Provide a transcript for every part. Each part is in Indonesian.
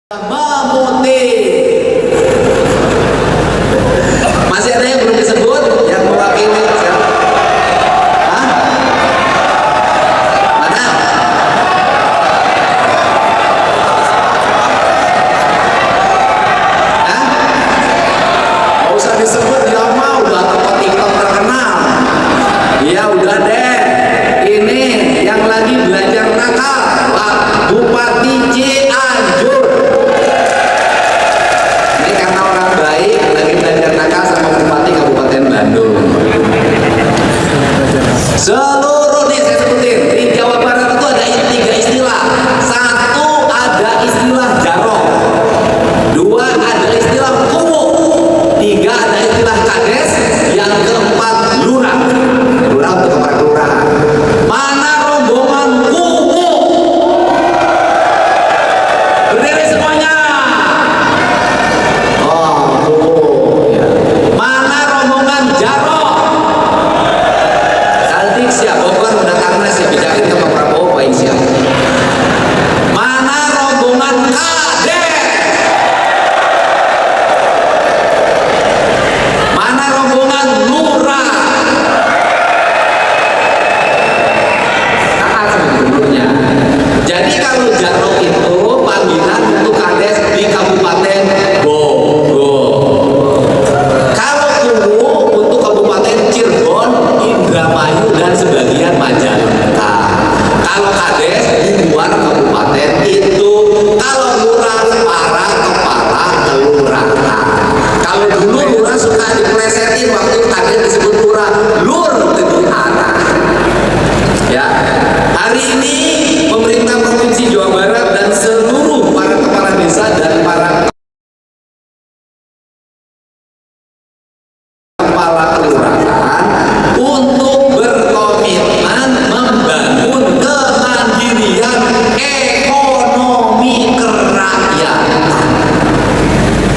Memutih. Masih ada yang belum disebut yang mewakili siapa? Hah? Mana? Hah? Gak usah disebut, ya mau udah tokoh TikTok terkenal. Ya udah deh. Ini yang lagi belajar nakal, Pak Bupati Cianjur. Seluruh nih saya sebutin di Jawa Barat itu ada 3 istilah. 1 ada istilah jarok, 2 ada istilah kuwu, 3 ada istilah kades, yang keempat lurah. Lurah untuk kepala kelurahan. Mana rombongan kuwu? Berdiri semuanya. Oh, kuwu. Ya. Mana rombongan jarok? Siap, Bogor udah karena siap bijakin ke Pak Prabowo, baik siap. Mana rombongan kades? Mana rombongan lurah? Saat sebelumnya. Jadi kalau jarok itu panggilan untuk kades di Kabupaten Bogor. Kalau kuwu untuk Kabupaten Cirebon, Indramayu dan sebagian Majalengka. Kalau kades di luar kabupaten itu. Kalau lurah para kepala kelurahan. Kalau dulu lurah suka diplesetin waktu kades disebut lurah, lur lebih arah. Ya, hari ini pemerintah provinsi Jawa Barat dan seluruh para kepala desa dan para kepala kelurahan untuk berkomitmen membangun kemandirian ekonomi kerakyatan.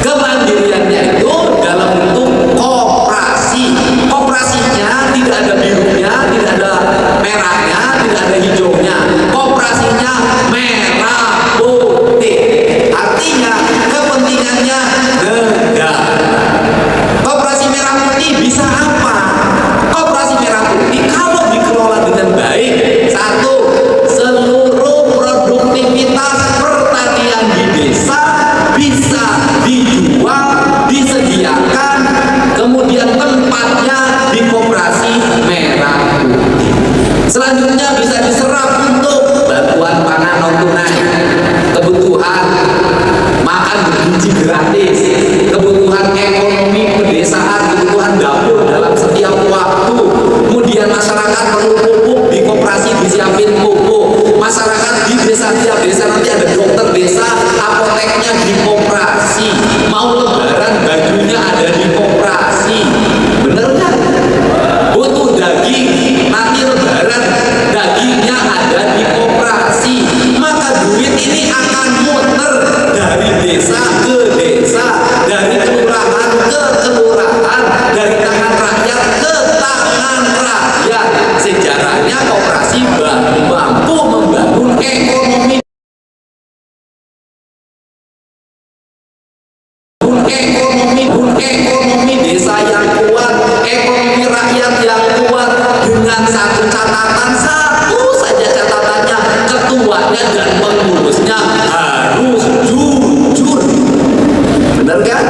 Kemandiriannya itu dalam bentuk koperasi. Koperasinya tidak ada birunya, tidak ada merahnya, tidak ada hijaunya. Koperasinya merah putih. Artinya kepentingannya negara. Koperasi merah putih bisa apa? Koperasi merah putih kalau dikelola dengan baik, 1, seluruh produktivitas pertanian di desa bisa dijual, disediakan, kemudian tempatnya di koperasi merah putih. Selanjutnya bisa diserap untuk bantuan pangan non tunai, kebutuhan makan bergizi gratis, kebutuhan ekonomi pedesaan, kebutuhan dapur dalam setiap waktu. Kemudian masyarakat perlu pupuk, di koperasi disiapin pupuk. Masyarakat di desa, tiap desa nanti ada dokter desa, apoteknya di koperasi. Mau lebaran bajunya ada di koperasi. Bener nggak? Butuh daging, nanti lebaran dagingnya ada di koperasi. Maka duit ini akan muter dari desa ke desa, dari kelurahan ke kelurahan, dari tangan rakyat ke tangan rakyat. Sejarahnya koperasi mampu membangun ekonomi desa yang kuat, ekonomi rakyat yang kuat, dengan satu catatan, satu saja catatannya, ketuanya dan pengurusnya harus jujur. Benar kan?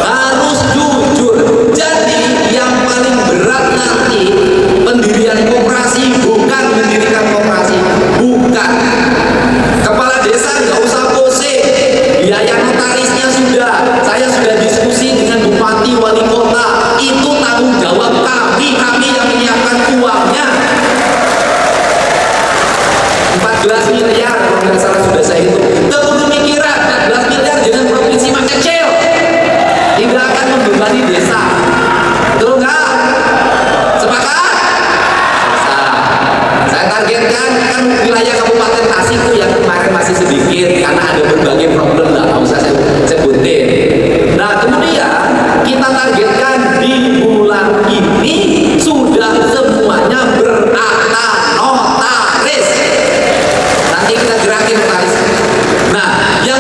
Harus jujur. Jadi yang paling berat nanti pendirian koperasi bukan mendirikan koperasi, bukan. Kepala desa nggak usah pusing, biaya notarisnya sudah. Saya sudah diskusi dengan bupati, wali kota, itu tanggung jawab kami yang menyiapkan uangnya. 14 miliar kalau nggak salah sudah saya hitung. Tentu pemikiran 14 miliar dengan provinsi mah kecil, tidak akan membebani desa. Betul nggak? Sepakat? Saya targetkan kan wilayah Kabupaten Tasik itu yang kemarin masih sedikit karena ada berbagai problem, nggak usah saya sebutin. Nah kemudian kita targetkan di bulan ini sudah semuanya berakta notaris. Nanti kita gerakin notaris. Nah yang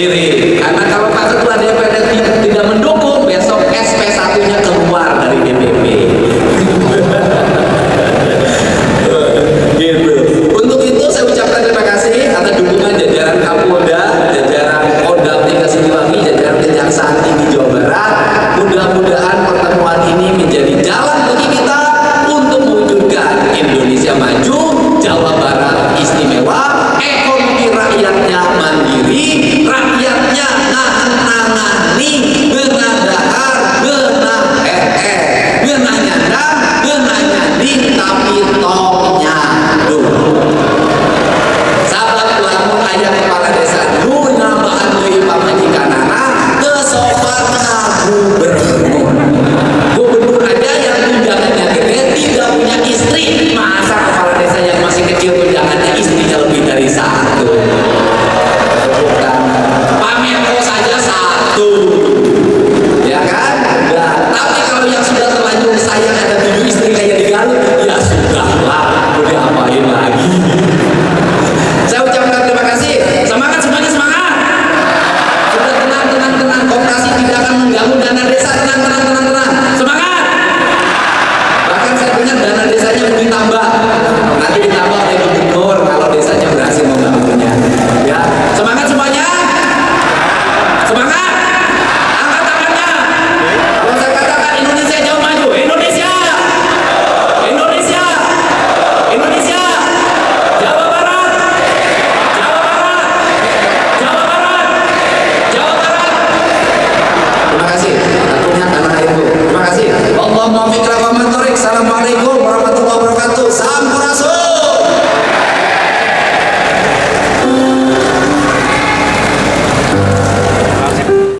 berdiri.